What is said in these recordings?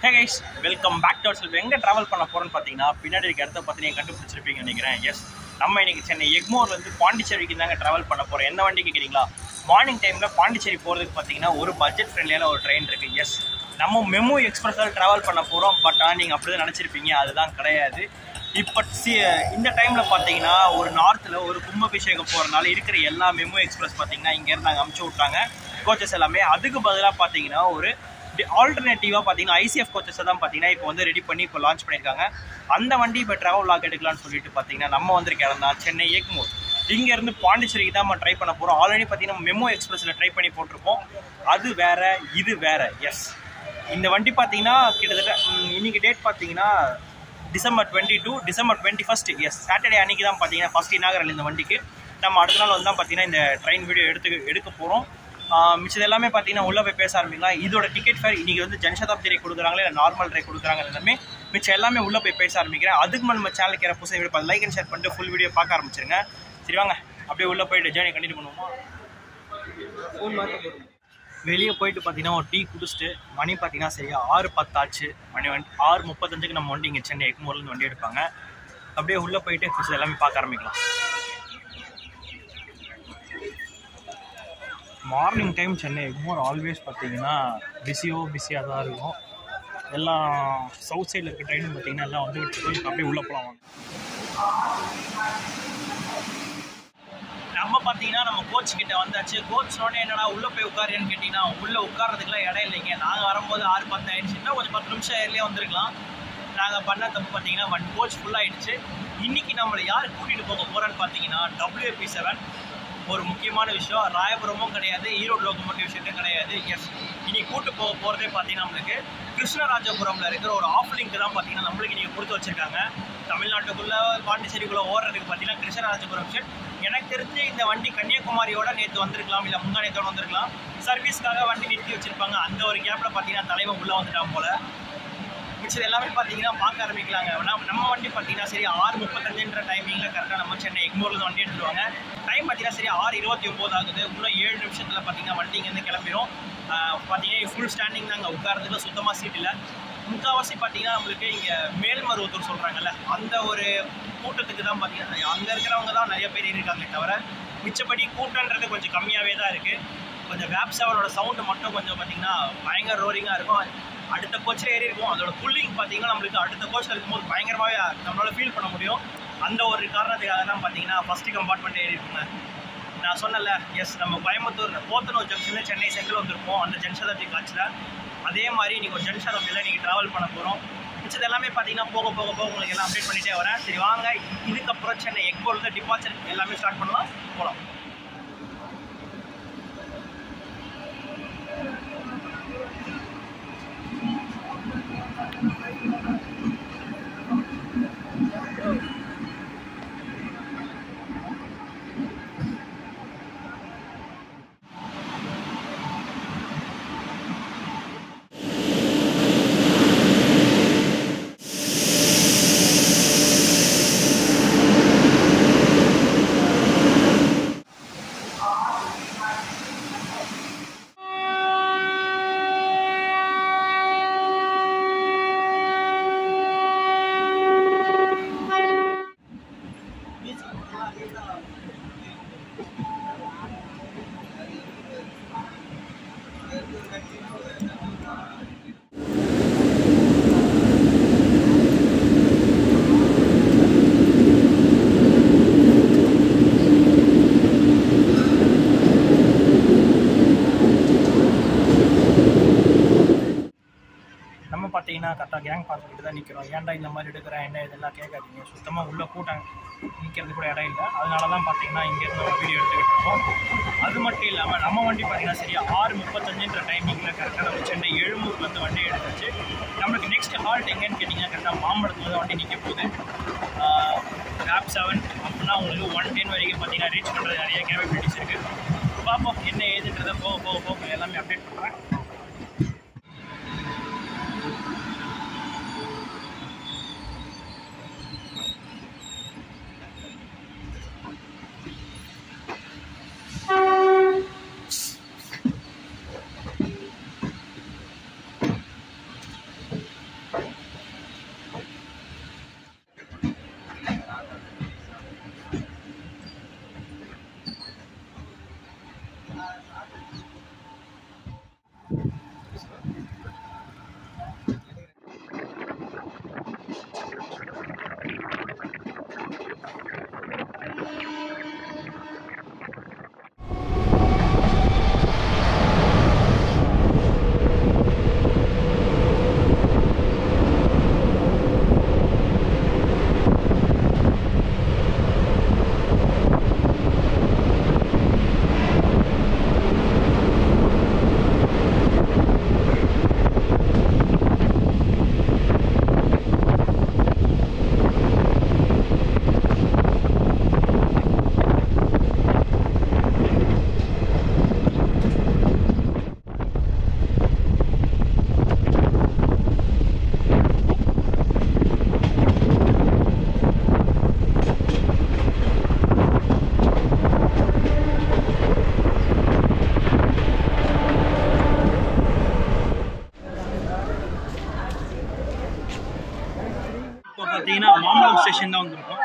Hey guys, welcome back to our channel. எங்க travel பண்ண போறோம்னு பாத்தீங்கன்னா பின்னாடி இருக்க இடத்தை பத்தி நீங்க கண்டுபிடிச்சிருப்பீங்கன்னு நினைக்கிறேன். எஸ், நம்ம இன்னைக்கு சென்னை எக்மோர்ல இருந்து பாண்டிச்சேரிக்கு தாங்க டிராவல் பண்ண போறோம். எந்த வண்டி கேக்குறீங்களா? மார்னிங் டைம்ல பாண்டிச்சேரி போறதுக்கு பாத்தீங்கன்னா ஒரு பட்ஜெட் ஃப்ரெண்ட்லியான ஒரு ட்ரெயின் இருக்கு. எஸ், நம்ம மெமோ எக்ஸ்பிரஸால டிராவல் பண்ண போறோம். பட் நீங்க அப்படிதான் நினைச்சிருப்பீங்க, அதுதான் கிடையாது. இப்போ இந்த டைமில் பார்த்தீங்கன்னா ஒரு நார்த்தில் ஒரு கும்பாபிஷேகம் போகிறனால இருக்கிற எல்லா மெமோ எக்ஸ்பிரஸ் பார்த்தீங்கன்னா இங்கேருந்து நாங்கள் அமுச்சு விட்டாங்க கோச்சஸ் எல்லாமே. அதுக்கு பதிலாக பார்த்தீங்கன்னா ஒரு ஆல்டர்னேட்டிவாக பார்த்தீங்கன்னா ஐசிஎஃப் கோச்சஸை தான் பார்த்தீங்கன்னா இப்போ வந்து ரெடி பண்ணி இப்போ லான்ச் பண்ணியிருக்காங்க. அந்த வண்டி இப்போ ட்ராவல் லாக் எடுக்கலாம்னு சொல்லிட்டு பார்த்தீங்கன்னா நம்ம வந்திருக்க இடம் தான் சென்னை எக்மோர். இங்கேருந்து பாண்டிச்சேரிக்கு தான் நம்ம ட்ரை பண்ண போகிறோம். ஆல்ரெடி பார்த்தீங்கன்னா மெமோ எக்ஸ்பிரஸில் ட்ரை பண்ணி போட்டிருப்போம். அது வேறு, இது வேறு. எஸ், இந்த வண்டி பார்த்தீங்கன்னா கிட்டத்தட்ட இன்னைக்கு டேட் பார்த்தீங்கன்னா December 22, December 21. எஸ், சாட்டர்டே அன்றைக்கி தான் பார்த்தீங்கன்னா ஃபஸ்ட் இனாகரல் இந்த வண்டிக்கு. நம்ம அடுத்த நாள் வந்து தான் பார்த்தீங்கன்னா இந்த ட்ரெயின் வீடியோ எடுக்க போகிறோம். மிச்சது எல்லாமே பார்த்தீங்கன்னா உள்ளே போய் பேச ஆரம்பிக்கலாம். இதோட டிக்கெட் ஃபேர் இன்றைக்கி வந்து ஜன்சதாப்தி ரே கொடுக்குறாங்களே இல்லை நார்மல் ரே கொடுக்குறாங்க எல்லாமே. மிச்சம் எல்லாமே உள்ளே போய் பேச ஆரம்பிக்கிறேன். அதுக்கு நம்ம சேனலுக்கு ஏற புதுசாக வீடியோ லைக் அண்ட் ஷேர் பண்ணிட்டு ஃபுல் வீடியோ பார்க்க ஆரம்பிச்சிருங்க. சரி வாங்க அப்படியே உள்ளே போயிட்டு ஜேர்னி கண்டினியூ பண்ணுவோமா? ஃபோன் மாற்ற போகிறோம். வெளியே போயிட்டு பார்த்தீங்கன்னா ஒரு டீ குடிச்சிட்டு மணி பார்த்தீங்கன்னா சரியா 6:10 ஆச்சு. மணி 6:35க்கு நம்ம வண்டி இங்கே சென்னை எக்மோர்லேருந்து வண்டி எடுப்பாங்க. அப்படியே உள்ளே போயிட்டு ஃபஸ்ட் எல்லாமே பார்க்க ஆரம்பிக்கலாம். Morning time Chennai Egmore always பார்த்தீங்கன்னா பிஸியாக தான் இருக்கும். எல்லாம் சவுத் சைடில் இருக்க ட்ரெயின் பார்த்தீங்கன்னா எல்லாம் வந்துகிட்டு இருக்கும். அப்படியே உள்ளே போகலாம் வாங்க. நம்ம பார்த்தீங்கன்னா நம்ம கோச் கிட்ட வந்தாச்சு. கோச்சோட என்னடா உள்ளே போய் உட்காருன்னு கேட்டிங்கன்னா உள்ளே உட்காரதுக்குலாம் இடம் இல்லைங்க. நாங்கள் வரும்போது 6:10 ஆயிடுச்சு. இன்னும் கொஞ்சம் 10 நிமிஷம் ஏர்லேயே வந்திருக்கலாம். நாங்கள் பண்ண தப்பு பார்த்தீங்கன்னா கோச் ஃபுல்லாகிடுச்சு. இன்றைக்கி நம்மளை யார் கூட்டிகிட்டு போக போகிறான்னு பார்த்தீங்கன்னா WAP7. ஒரு முக்கியமான விஷயம், ராயபுரமும் கிடையாது, ஈரோடு லோக்கோமோட்டிவ் விஷயத்தையும் கிடையாது. எஸ், இன்னைக்கு கூட்டு போக போகிறதே பார்த்தீங்கன்னா நம்மளுக்கு கிருஷ்ணராஜபுரமில் இருக்கிற ஒரு ஆஃப் லிங்க் தான் பார்த்தீங்கன்னா நம்மளுக்கு நீங்கள் கொடுத்து வச்சுருக்காங்க. தமிழ்நாட்டுக்குள்ளே பாண்டிச்சேரிக்குள்ளே ஓடுறதுக்கு பார்த்தீங்கன்னா கிருஷ்ணராஜபுரம் செட். எனக்கு தெரிஞ்சு இந்த வண்டி கன்னியாகுமரியோட நேற்று வந்திருக்கலாம், இல்லை முந்தா நேற்றோட வந்திருக்கலாம். சர்வீஸ்க்காக வண்டி நிறுத்தி வச்சுருப்பாங்க. அந்த ஒரு கேப்பில் பார்த்தீங்கன்னா தலைவன் உள்ளே வந்துட்டான் போல். மிச்சது எல்லாமே பார்த்தீங்கன்னா பார்க்க ஆரம்பிக்கலாங்க. நம்ம வண்டி பார்த்தீங்கன்னா சரி 6:35 டைமிங்கில் கரெக்டாக நம்ம சென்னை எக்மோர்லேருந்து வண்டி எடுத்துருவாங்க. டைம் பார்த்தீங்கன்னா சரி 6:29 ஆகுது. இன்னும் 7 நிமிஷத்தில் பார்த்தீங்கன்னா வண்டி இங்கேருந்து கிளம்பிடும். பார்த்தீங்கன்னா ஃபுல் ஸ்டாண்டிங் தான். அங்கே உட்காரதுக்கு சுத்தமாக சீட் இல்லை. முக்கால்வாசி பார்த்தீங்கன்னா நம்மளுக்கு இங்கே மேல்மருவத்தூர் சொல்கிறாங்கல்ல, அந்த ஒரு கூட்டத்துக்கு தான் பார்த்தீங்கன்னா அங்கே இருக்கிறவங்க தான் நிறைய பேர் இருக்காங்க. தவிர மிச்சப்படி கூட்டன்றது கொஞ்சம் கம்மியாகவே தான் இருக்குது. கொஞ்சம் WAP7ஓட சவுண்டு மட்டும் கொஞ்சம் பார்த்தீங்கன்னா பயங்கர ரோரிங்காக இருக்கும். அடுத்த கோச்சில் ஏறி இருக்கும். அதோட புல்லிங் பார்த்தீங்கன்னா நம்மளுக்கு அடுத்த கோச்சில் இருக்கும்போது பயங்கரமாகவே நம்மளால் ஃபீல் பண்ண முடியும். அந்த ஒரு காரணத்துக்காக தான் பார்த்தீங்கன்னா ஃபஸ்ட்டு கம்பார்ட்மெண்ட் ஏறி இருக்குங்க. நான் சொன்னல, எஸ், நம்ம கோயம்புத்தூர் போத்தனூர் ஜங்ஷனில் சென்னை சென்ட்ரல் வந்திருப்போம் அந்த ஜன்சதாப்தி காட்சியில். அதே மாதிரி இன்றைக்கி ஒரு ஜன்சதாப்தியில் இன்றைக்கி ட்ராவல் பண்ண போகிறோம். மிச்சது எல்லாமே பார்த்தீங்கன்னா போக உங்களுக்கு எல்லாம் அப்டேட் பண்ணிகிட்டே வரேன். சரி வாங்க, இதுக்கப்புறம் சென்னை எக்மோர்லேருந்து டிபார்ச்சர் எல்லாமே ஸ்டார்ட் பண்ணலாம், போகலாம். பார்த்தீங்கன்னா கரெக்டாக கேங் பார்த்துக்கிட்டு தான் நிற்கிறோம். ஏன்டா இந்த மாதிரி எடுக்கிறேன் என்ன இதெல்லாம் கேட்காதீங்க. சுத்தமாக உள்ளே கூட்டம் நிற்கிறது கூட இடம் இல்லை. அதனால தான் பார்த்தீங்கன்னா இங்கேருந்து நம்ம வீடியோ எடுத்துக்கிட்டு இருக்கோம். அது மட்டும் இல்லாமல் நம்ம வண்டி பார்த்தீங்கன்னா சரியா 6:35 டைமிங்கில் கரெக்டாக நம்ம சென்னை எழும்பூர்லேருந்து வண்டி எடுத்துச்சு. நம்மளுக்கு நெக்ஸ்ட் ஹால்ட் எங்கேன்னு கேட்டிங்கன்னா கரெக்டாக மாம்பழத்தில் தான் வண்டி நிற்க போகுது. WAP7 அப்படின்னா உங்களுக்கு 110 வரைக்கும் பார்த்தீங்கன்னா ரீச் பண்ணுறது நிறைய கேப்பபிலிட்டிஸ் இருக்குது. பார்ப்போம் என்ன ஏதுன்றதை போக எல்லாமே அப்டேட் பண்ணுறேன்.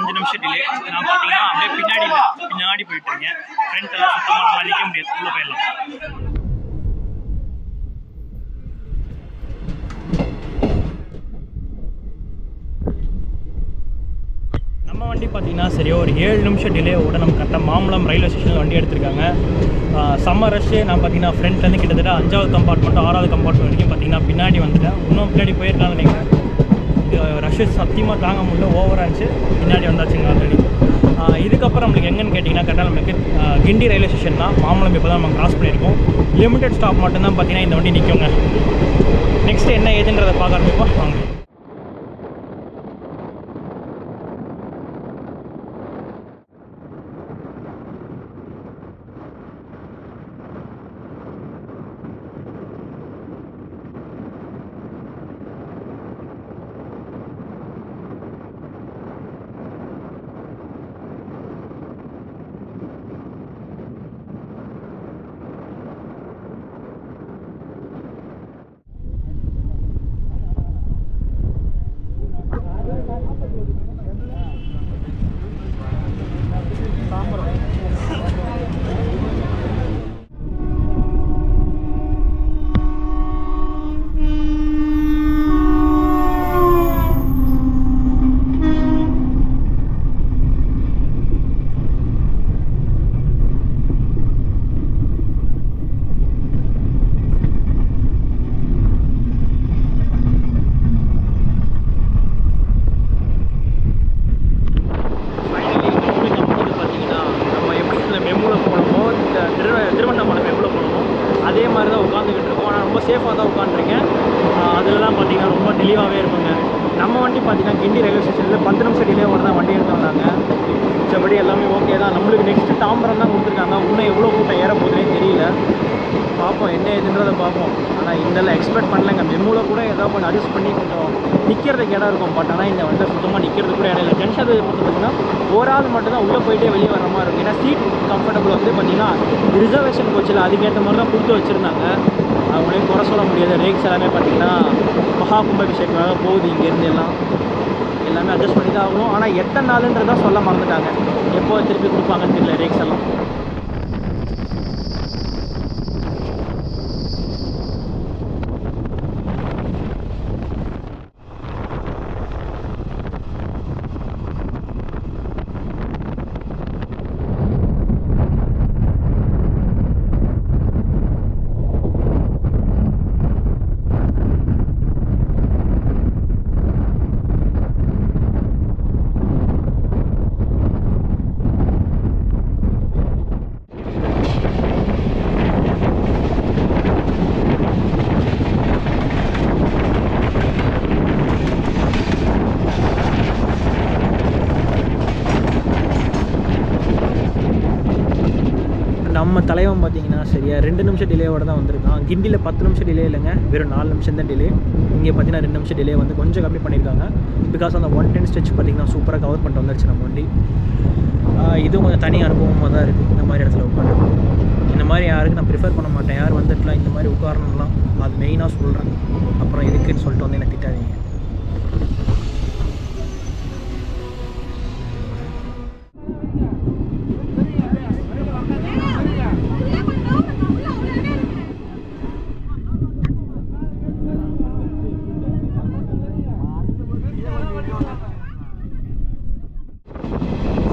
5 நிமிஷம் டிலே. நான் பார்த்தீங்கன்னா அப்படியே பின்னாடி போயிட்டு இருக்கேன். ஃப்ரெண்ட்ஸ் எல்லாம் சுத்தமாக நிற்க முடியாது, உள்ளே போயிடலாம். நம்ம வண்டி பார்த்தீங்கன்னா சரி ஒரு 7 நிமிஷம் டிலேவோட நம்ம கரெக்டாக மாம்பலம் ரயில்வே ஸ்டேஷனில் வண்டி எடுத்திருக்காங்க. சம்மர் ரஷ்ஷு நான் பார்த்தீங்கன்னா ஃப்ரெண்ட்லேருந்து கிட்டத்தட்ட 5வது கம்பார்ட்மெண்ட் 6வது கம்பார்ட்மெண்ட் வரைக்கும் பார்த்தீங்கன்னா பின்னாடி வந்துட்டேன். இன்னும் பின்னாடி போயிருக்கான்னு நினைக்கிறேன். இது ரஷ்ஷு சத்தியமாக தாங்க முடியல, ஓவராக இருந்துச்சு. பின்னாடி வந்தாச்சுங்க ஆல்ரெடி. இதுக்கப்புறம் நம்மளுக்கு எங்கன்னு கேட்டிங்கன்னா கரெக்டாக நம்மளுக்கு கிண்டி ரயில்வே ஸ்டேஷன் தான். மாம்பலம் இப்போ தான் நம்ம கிராஸ் பண்ணியிருக்கோம். லிமிடெட் ஸ்டாப் மட்டும்தான் பார்த்தீங்கன்னா இந்த வண்டி நிற்குங்க. நெக்ஸ்ட்டு என்ன ஏதுன்றதை பார்க்க ஆரம்பிப்போம் வாங்க. சேஃபாக தான் உட்காந்துருக்கேன். அதிலலாம் பார்த்தீங்கன்னா ரொம்ப தெளிவாகவே இருக்குங்க. நம்ம வண்டி பார்த்தீங்கன்னா கிண்டி ரயில்வே ஸ்டேஷனில் 10 நிமிஷம் டிலே தான் வண்டி எடுத்தாங்க. மிச்சபடி எல்லாமே ஓகே தான். நம்மளுக்கு நெக்ஸ்ட்டு தாம்பரம் தான் கொடுத்துருக்காங்க. இன்னும் எவ்வளோ கூட்டம் ஏற போகுதுன்னே தெரியல. பார்ப்போம் என்ன ஏதுன்றதை பார்ப்போம். ஆனால் இதெல்லாம் எக்ஸ்பெக்ட் பண்ணலைங்க. மெமூவில் கூட ஏதாவது கொஞ்சம் அட்ஜஸ்ட் பண்ணி கொஞ்சம் நிற்கிறதுக்கு இடம் இருக்கும். பட் ஆனால் இந்த வண்டியில் சுத்தமாக நிற்கிறது கூட இடம் இல்லை. ஜங்ஷன் பொறுத்து பார்த்தீங்கன்னா ஒரு ஆள் மட்டும் தான் உள்ளே போயிட்டே வெளியே வர மாதிரி இருக்கும். ஏன்னா சீட் கம்ஃபர்டபுள் வந்து பார்த்தீங்கன்னா ரிசர்வேஷன் கோச்சில் அதுக்கேற்ற மாதிரி தான் கொடுத்து வச்சுருந்தாங்க. அவங்களையும் குறை சொல்ல முடியாது. ரேக்ஸ் எல்லாமே பார்த்தீங்கன்னா மகா கும்பாபிஷேகமாக போகுது. இங்கேருந்து எல்லாமே அட்ஜஸ்ட் பண்ணி தான் ஆகணும். ஆனால் எத்தனை நாளுன்றதான் சொல்ல மறந்துட்டாங்க. எப்போ திருப்பி கொடுப்பாங்கன்னு தெரியல ரேக்ஸ் எல்லாம். நம்ம தலைவன் பார்த்தீங்கன்னா சரியா 2 நிமிஷம் டிலேவோட தான் வந்திருக்கான். கிண்டியில் 10 நிமிஷம் டிலே இல்லைங்க, வெறும் 4 நிமிஷம் தான் டிலே. இங்கே பார்த்தீங்கன்னா 2 நிமிஷம் டிலே வந்து கொஞ்சம் கம்மி பண்ணியிருக்காங்க. பிகாஸ் அந்த 110 ஸ்டெச் பார்த்தீங்கன்னா சூப்பராக கவர் பண்ணிட்டு வந்துருச்சு நம்ம வண்டி. இதுவும் கொஞ்சம் தனி அனுபவமாக தான் இருக்குது இந்த மாதிரி இடத்துல உட்காந்து. இந்த மாதிரி யாருக்கு நான் ப்ரிஃபர் பண்ண மாட்டேன். யார் வந்துட்டுலாம் இந்த மாதிரி உட்காரணும்லாம் அது மெயினாக சொல்கிறேன். அப்புறம் எதுக்குன்னு சொல்லிட்டு வந்து என்ன திட்டாதீங்க.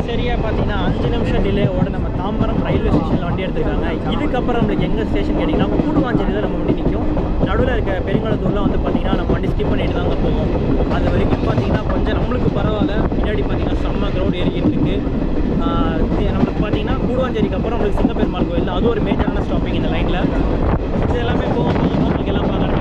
சரியாக பார்த்தீங்கன்னா 5 நிமிஷம் டிலேவோட நம்ம தாம்பரம் ரயில்வே ஸ்டேஷனில் வண்டி எடுத்துருக்காங்க. இதுக்கப்புறம் நம்மளுக்கு எங்கே ஸ்டேஷன் கேட்டிங்கன்னா கூடுவாஞ்சேரியில் நம்ம வண்டி நிற்கும். நடுவில் இருக்க பெருங்குளத்தூரில் வந்து பார்த்திங்கன்னா நம்ம வண்டி ஸ்கிப் பண்ணிட்டு தாங்க போவோம். அது வரைக்கும் பார்த்திங்கன்னா கொஞ்சம் நம்மளுக்கு பரவாயில்ல. பின்னாடி பார்த்திங்கன்னா செம்ம க்ரௌட் ஏறிக்கிட்டு இருக்குது. நம்மளுக்கு பார்த்திங்கன்னா கூடுவாஞ்சேரிக்கு அப்புறம் நம்மளுக்கு சிங்கப்பெருமாள் கோயில் அது ஒரு மேஜரான ஸ்டாப்பிங் இந்த லைனில். இது எல்லாமே போகும் நம்மளுக்கு எல்லாம் பார்க்கலாம்.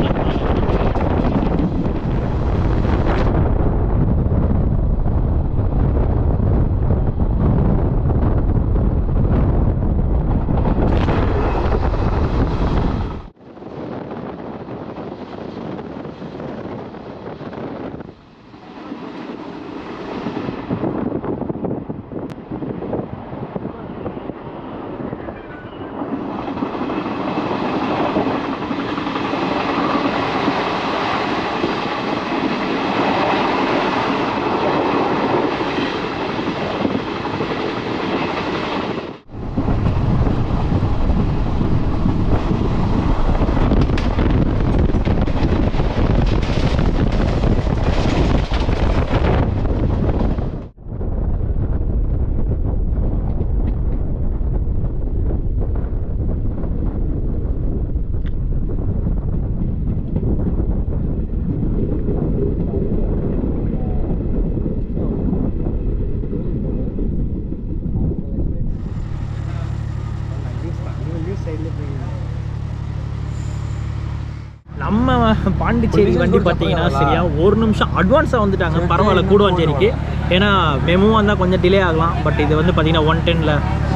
நம்ம பாண்டிச்சேரி வண்டி பார்த்தீங்கன்னா சரியா ஒரு நிமிஷம் அட்வான்ஸாக வந்துட்டாங்க. பரவாயில்ல கூடுவாஞ்சேரிக்கு. ஏன்னா மெமுவாக இருந்தால் கொஞ்சம் டிலே ஆகலாம். பட் இது வந்து பார்த்தீங்கன்னா 110ல்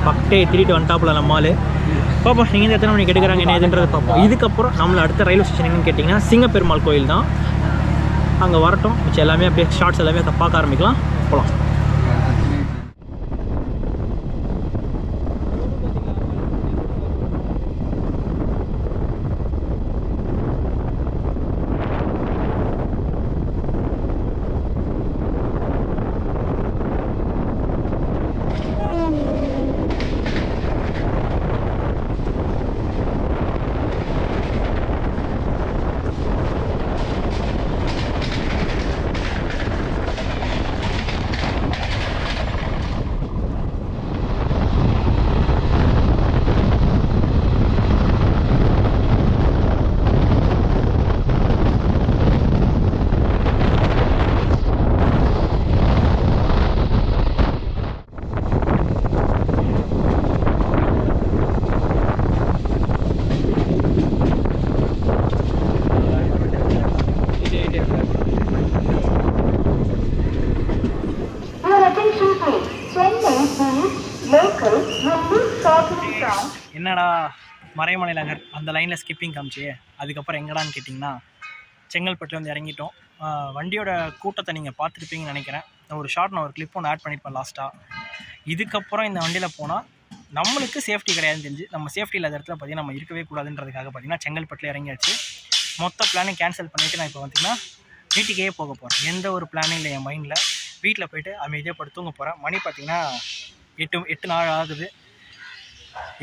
பக்டே 3 வந்துட்டாப்புல நம்மளால். பார்ப்போம் நீங்கள் எத்தனை மணிக்கு எடுக்கிறாங்க என்ன ஏதுன்றதை பார்ப்போம். இதுக்கப்புறம் நம்மளை அடுத்த ரயில்வே ஸ்டேஷன் என்னன்னு கேட்டிங்கன்னா சிங்கப்பெருமாள் கோயில் தான். அங்கே வரட்டும், மிச்சம் எல்லாமே அப்படியே ஷார்ட்ஸ் எல்லாமே பார்க்க ஆரம்பிக்கலாம். போகலாம். என்னடா மறைமலை நகர் அந்த லைனில் ஸ்கிப்பிங் காமிச்சு அதுக்கப்புறம் எங்கடான்னு கேட்டிங்கன்னா செங்கல்பட்டில் வந்து இறங்கிட்டோம். வண்டியோட கூட்டத்தை நீங்கள் பார்த்துருப்பீங்கன்னு நினைக்கிறேன். ஒரு ஷார்ட் நான் ஒரு கிளிப் ஒன்று ஆட் பண்ணியிருப்பேன் லாஸ்ட்டாக. இதுக்கப்புறம் இந்த வண்டியில் போனால் நம்மளுக்கு சேஃப்டி கிடையாதுன்னு தெரிஞ்சு நம்ம சேஃப்டி இல்லாத இடத்துல பார்த்தீங்கன்னா நம்ம இருக்கவே கூடாதுன்றதுக்காக பார்த்தீங்கன்னா செங்கல்பட்டில் இறங்கியாச்சு. மொத்த பிளானையும் கேன்சல் பண்ணிவிட்டு நான் இப்போ பார்த்தீங்கன்னா வீட்டுக்கே போக போகிறேன். எந்த ஒரு பிளானும் இல்லை என் மைண்டில். வீட்டில் போய்ட்டு அமைதியாக படுத்து தூங்க போகிறேன். மணி பார்த்திங்கன்னா 8 நாள் ஆகுது.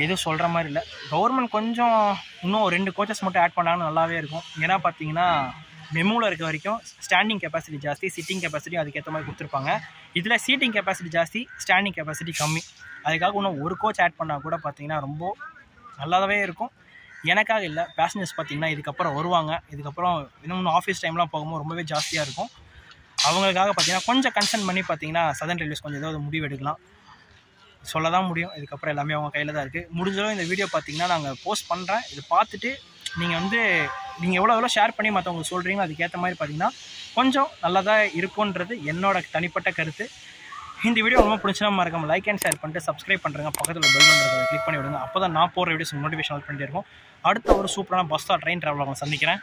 எதுவும் சொல்கிற மாதிரி இல்லை. கவர்மெண்ட் கொஞ்சம் இன்னும் 2 கோச்சஸ் மட்டும் ஆட் பண்ணாலும் நல்லாவே இருக்கும். ஏன்னா பார்த்தீங்கன்னா மெமூவில் இருக்க வரைக்கும் ஸ்டாண்டிங் கெப்பாசிட்டி ஜாஸ்தி, சிட்டிங் கெப்பாசிட்டி அதுக்கேற்ற மாதிரி கொடுத்துருப்பாங்க. இதில் சீட்டிங் கெப்பாசிட்டி ஜாஸ்தி, ஸ்டாண்டிங் கெப்பாசிட்டி கம்மி. அதுக்காக இன்னும் 1 கோச் ஆட் பண்ணால் கூட பார்த்தீங்கன்னா ரொம்ப நல்லாவே இருக்கும். எனக்காக இல்லை, பேசஞ்சர்ஸ் பார்த்தீங்கன்னா இதுக்கப்புறம் வருவாங்க. இதுக்கப்புறம் இன்னும் ஆஃபீஸ் டைம்லாம் போகும்போது ரொம்பவே ஜாஸ்தியாக இருக்கும். அவங்களுக்காக பார்த்தீங்கன்னா கொஞ்சம் கன்சர்ன் பண்ணி பார்த்தீங்கன்னா சதர்ன் ரயில்வேஸ் கொஞ்சம் ஏதாவது முடிவு எடுக்கலாம். சொல்ல தான் முடியும். இதுக்கப்புறம் எல்லாமே அவங்க கையில் தான் இருக்குது. முடிஞ்சளவு இந்த வீடியோ பார்த்தீங்கன்னா நாங்கள் போஸ்ட் பண்ணுறேன். இது பார்த்துட்டு நீங்கள் எவ்வளோ ஷேர் பண்ணி மற்றவங்களுக்கு சொல்கிறீங்களோ அதுக்கேற்ற மாதிரி பார்த்தீங்கன்னா கொஞ்சம் நல்லதாக இருக்குன்றது என்னோட தனிப்பட்ட கருத்து. இந்த வீடியோ ரொம்ப பிடிச்சா மறக்காம லைக் அண்ட் ஷேர் பண்ணிட்டு சப்ஸ்கிரைப் பண்ணுறேங்க. பக்கத்தில் பெல் பட்டனை கிளிக் பண்ணி விடுங்க. அப்போ தான் நான் போகிற வீடியோஸ் நோட்டிஃபிகேஷன் பண்ணிட்டே இருக்கும். அடுத்த ஒரு சூப்பரான பஸ் ட்ரெயின் ட்ராவல் சந்திக்கிறேன்.